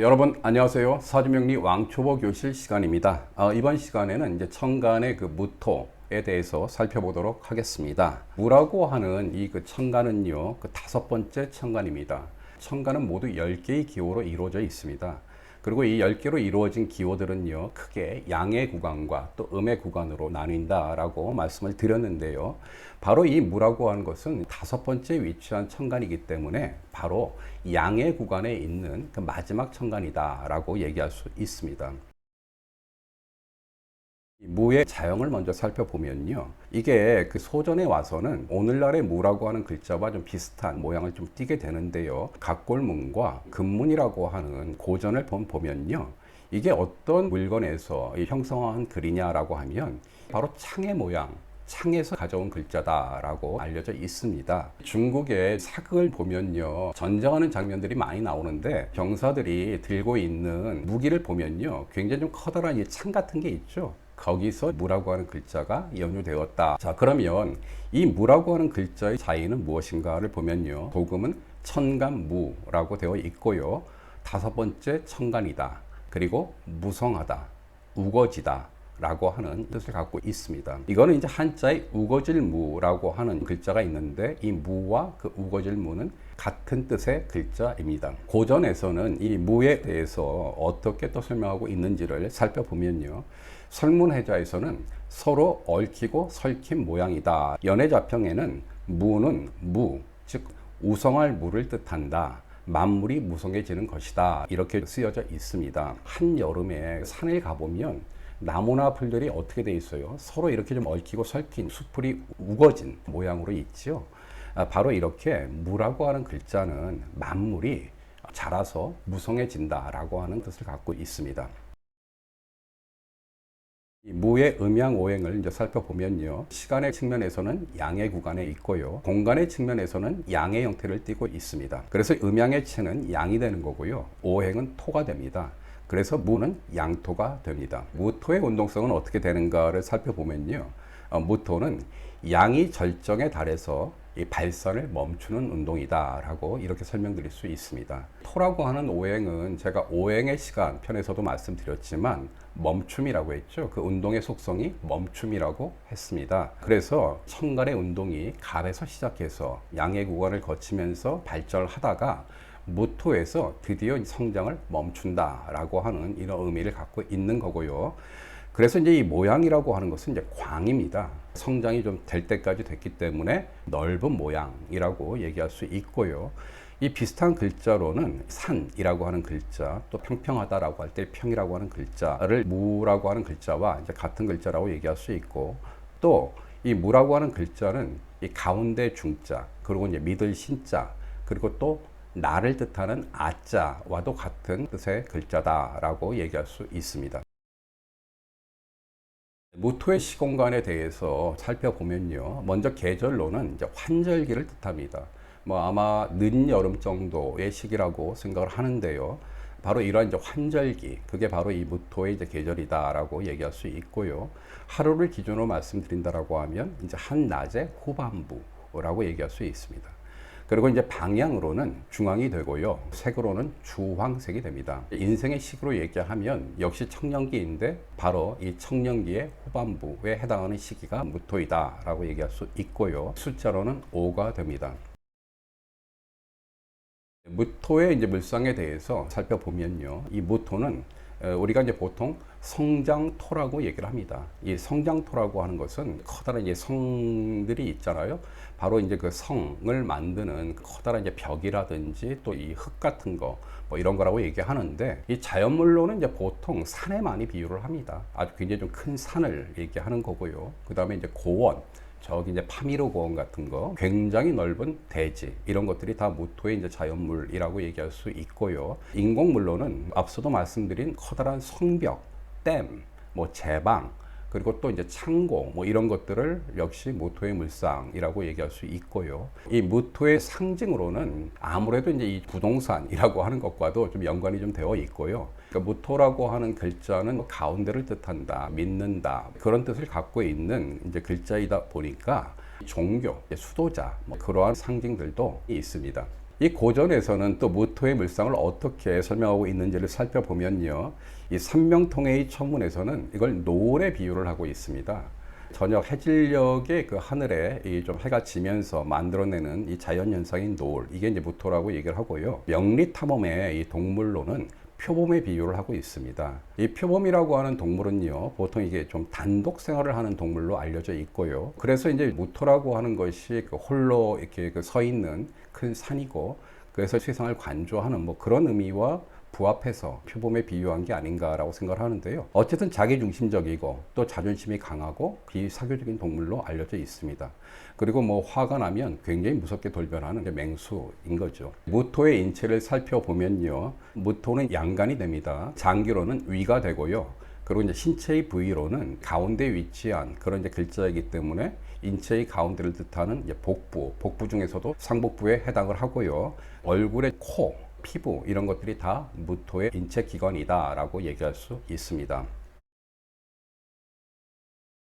여러분 안녕하세요. 사주명리 왕초보 교실 시간입니다. 이번 시간에는 이제 천간의 그 무토에 대해서 살펴보도록 하겠습니다. 무라고 하는 이 그 천간은요, 그 다섯 번째 천간입니다. 천간은 모두 10개의 기호로 이루어져 있습니다. 그리고 이 10개로 이루어진 기호들은요, 크게 양의 구간과 또 음의 구간으로 나뉜다라고 말씀을 드렸는데요. 바로 이 무라고 하는 것은 다섯 번째 위치한 천간이기 때문에 바로 양의 구간에 있는 그 마지막 천간이다라고 얘기할 수 있습니다. 무의 자형을 먼저 살펴보면요. 이게 그 소전에 와서는 오늘날의 무라고 하는 글자와 좀 비슷한 모양을 좀 띠게 되는데요. 각골문과 금문이라고 하는 고전을 보면요. 이게 어떤 물건에서 형성한 글이냐라고 하면 바로 창의 모양, 창에서 가져온 글자다라고 알려져 있습니다. 중국의 사극을 보면요, 전쟁하는 장면들이 많이 나오는데 병사들이 들고 있는 무기를 보면요, 굉장히 좀 커다란 이 창 같은 게 있죠. 거기서 무라고 하는 글자가 연유되었다. 자, 그러면 이 무라고 하는 글자의 자의는 무엇인가를 보면요, 도금은 천간무라고 되어 있고요, 다섯 번째 천간이다, 그리고 무성하다, 우거지다 라고 하는 뜻을 갖고 있습니다. 이거는 이제 한자의 우거질 무라고 하는 글자가 있는데, 이 무와 그 우거질 무는 같은 뜻의 글자입니다. 고전에서는 이 무에 대해서 어떻게 또 설명하고 있는지를 살펴보면요, 설문해자에서는 서로 얽히고 설킨 모양이다. 연해자평에는 무는 무, 즉 우성할 무를 뜻한다. 만물이 무성해지는 것이다, 이렇게 쓰여져 있습니다. 한여름에 산에 가보면 나무나 풀들이 어떻게 돼 있어요? 서로 이렇게 좀 얽히고 설킨, 수풀이 우거진 모양으로 있지요. 바로 이렇게 무라고 하는 글자는 만물이 자라서 무성해진다라고 하는 뜻을 갖고 있습니다. 이 무의 음양오행을 이제 살펴보면요, 시간의 측면에서는 양의 구간에 있고요, 공간의 측면에서는 양의 형태를 띠고 있습니다. 그래서 음양의 체는 양이 되는 거고요, 오행은 토가 됩니다. 그래서 무는 양토가 됩니다. 무토의 운동성은 어떻게 되는가를 살펴보면요, 무토는 양이 절정에 달해서 이 발산을 멈추는 운동이다라고 이렇게 설명드릴 수 있습니다. 토라고 하는 오행은 제가 오행의 시간 편에서도 말씀드렸지만 멈춤이라고 했죠. 그 운동의 속성이 멈춤이라고 했습니다. 그래서 천간의 운동이 갑에서 시작해서 양의 구간을 거치면서 발전을 하다가 무토에서 드디어 성장을 멈춘다라고 하는 이런 의미를 갖고 있는 거고요. 그래서 이제 이 모양이라고 하는 것은 이제 광입니다. 성장이 좀 될 때까지 됐기 때문에 넓은 모양이라고 얘기할 수 있고요. 이 비슷한 글자로는 산이라고 하는 글자, 또 평평하다라고 할 때 평이라고 하는 글자를 무라고 하는 글자와 이제 같은 글자라고 얘기할 수 있고, 또 이 무라고 하는 글자는 이 가운데 중자, 그리고 이제 미들 신자, 그리고 또 나를 뜻하는 아자와도 같은 뜻의 글자다라고 얘기할 수 있습니다. 무토의 시공간에 대해서 살펴보면요, 먼저 계절로는 이제 환절기를 뜻합니다. 아마 늦여름 정도의 시기라고 생각을 하는데요. 바로 이러한 이제 환절기, 그게 바로 이 무토의 이제 계절이다라고 얘기할 수 있고요. 하루를 기준으로 말씀드린다라고 하면 이제 한낮의 후반부라고 얘기할 수 있습니다. 그리고 이제 방향으로는 중앙이 되고요, 색으로는 주황색이 됩니다. 인생의 시기로 얘기하면 역시 청년기인데 바로 이 청년기의 후반부에 해당하는 시기가 무토이다라고 얘기할 수 있고요. 숫자로는 5가 됩니다. 무토의 이제 물상에 대해서 살펴보면요, 이 무토는 우리가 이제 보통 성장토라고 얘기를 합니다. 이 성장토라고 하는 것은 커다란 이제 성들이 있잖아요. 바로 이제 그 성을 만드는 커다란 이제 벽이라든지 또 이 흙 같은 거, 이런 거라고 얘기하는데, 이 자연물로는 이제 보통 산에 많이 비유를 합니다. 아주 굉장히 좀 큰 산을 얘기하는 거고요. 그 다음에 이제 고원, 저기 이제 파미르 고원 같은 거, 굉장히 넓은 대지, 이런 것들이 다 무토의 이제 자연물이라고 얘기할 수 있고요. 인공물로는 앞서도 말씀드린 커다란 성벽, 댐, 제방, 그리고 또 이제 창고, 이런 것들을 역시 무토의 물상이라고 얘기할 수 있고요. 이 무토의 상징으로는 아무래도 이제 이 부동산이라고 하는 것과도 좀 연관이 좀 되어 있고요. 그러니까 무토라고 하는 글자는 가운데를 뜻한다, 믿는다, 그런 뜻을 갖고 있는 이제 글자이다 보니까 종교, 수도자, 그러한 상징들도 있습니다. 이 고전에서는 또 무토의 물상을 어떻게 설명하고 있는지를 살펴보면요. 이 삼명통해의 천문에서는 이걸 노을에 비유를 하고 있습니다. 저녁 해질녘에 그 하늘에 이 좀 해가 지면서 만들어내는 이 자연 현상인 노을, 이게 이제 무토라고 얘기를 하고요. 명리탐험의 이 동물로는 표범에 비유를 하고 있습니다. 이 표범이라고 하는 동물은요, 보통 이게 좀 단독 생활을 하는 동물로 알려져 있고요. 그래서 이제 무토라고 하는 것이 그 홀로 이렇게 그 서 있는 큰 산이고, 그래서 세상을 관조하는 뭐 그런 의미와 부합해서 표범에 비유한 게 아닌가라고 생각을 하는데요. 어쨌든 자기중심적이고 또 자존심이 강하고 비사교적인 동물로 알려져 있습니다. 그리고 뭐 화가 나면 굉장히 무섭게 돌변하는 맹수인 거죠. 무토의 인체를 살펴보면요. 무토는 양간이 됩니다. 장기로는 위가 되고요. 그리고 이제 신체의 부위로는 가운데 위치한 그런 이제 글자이기 때문에 인체의 가운데를 뜻하는 이제 복부 중에서도 상복부에 해당을 하고요. 얼굴의 코, 피부 이런 것들이 다 무토의 인체 기관이다라고 얘기할 수 있습니다.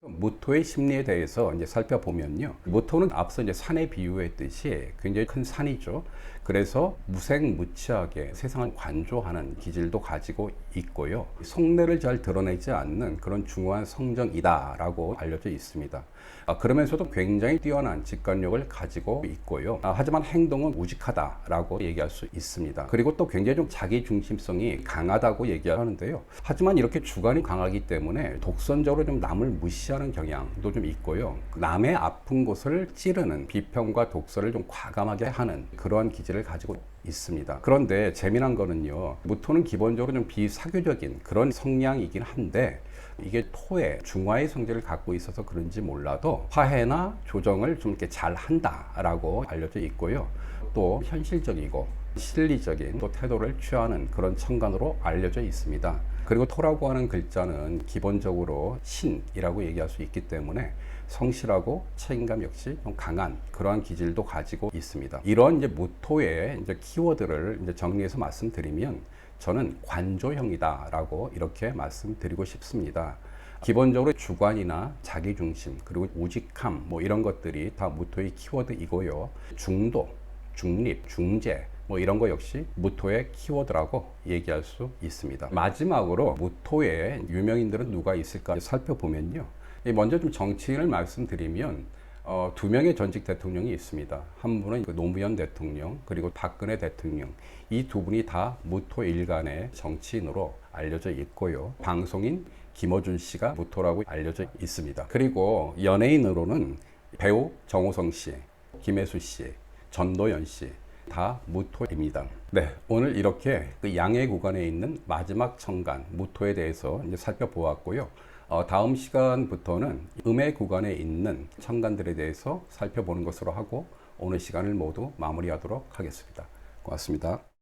무토의 심리에 대해서 이제 살펴보면요. 무토는 앞서 이제 산에 비유했듯이 굉장히 큰 산이죠. 그래서 무색무취하게 세상을 관조하는 기질도 가지고 있고요. 속내를 잘 드러내지 않는 그런 중후한 성정이다라고 알려져 있습니다. 그러면서도 굉장히 뛰어난 직관력을 가지고 있고요. 하지만 행동은 우직하다라고 얘기할 수 있습니다. 그리고 또 굉장히 좀 자기중심성이 강하다고 얘기하는데요. 하지만 이렇게 주관이 강하기 때문에 독선적으로 좀 남을 무시하는 경향도 좀 있고요. 남의 아픈 곳을 찌르는 비평과 독설을 좀 과감하게 하는 그러한 기질을 가지고 있습니다. 그런데 재미난 거는요, 무토는 기본적으로 좀 비사교적인 그런 성향이긴 한데, 이게 토의 중화의 성질을 갖고 있어서 그런지 몰라도 화해나 조정을 좀 이렇게 잘 한다라고 알려져 있고요. 또 현실적이고 실리적인 또 태도를 취하는 그런 천간으로 알려져 있습니다. 그리고 토라고 하는 글자는 기본적으로 신이라고 얘기할 수 있기 때문에 성실하고 책임감 역시 좀 강한 그러한 기질도 가지고 있습니다. 이런 이제 무토의 이제 키워드를 이제 정리해서 말씀드리면 저는 관조형이다라고 이렇게 말씀드리고 싶습니다. 기본적으로 주관이나 자기중심 그리고 우직함 뭐 이런 것들이 다 무토의 키워드이고요. 중도, 중립, 중재 뭐 이런 거 역시 무토의 키워드라고 얘기할 수 있습니다. 마지막으로 무토의 유명인들은 누가 있을까 살펴보면요. 먼저 좀 정치인을 말씀드리면 두 명의 전직 대통령이 있습니다. 한 분은 그 노무현 대통령 그리고 박근혜 대통령, 이 두 분이 다 무토 일간의 정치인으로 알려져 있고요. 방송인 김어준 씨가 무토라고 알려져 있습니다. 그리고 연예인으로는 배우 정우성 씨, 김혜수 씨, 전도연 씨 다 무토입니다. 네, 오늘 이렇게 그 양의 구간에 있는 마지막 천간 무토에 대해서 이제 살펴보았고요. 다음 시간부터는 음의 구간에 있는 천간들에 대해서 살펴보는 것으로 하고 오늘 시간을 모두 마무리하도록 하겠습니다. 고맙습니다.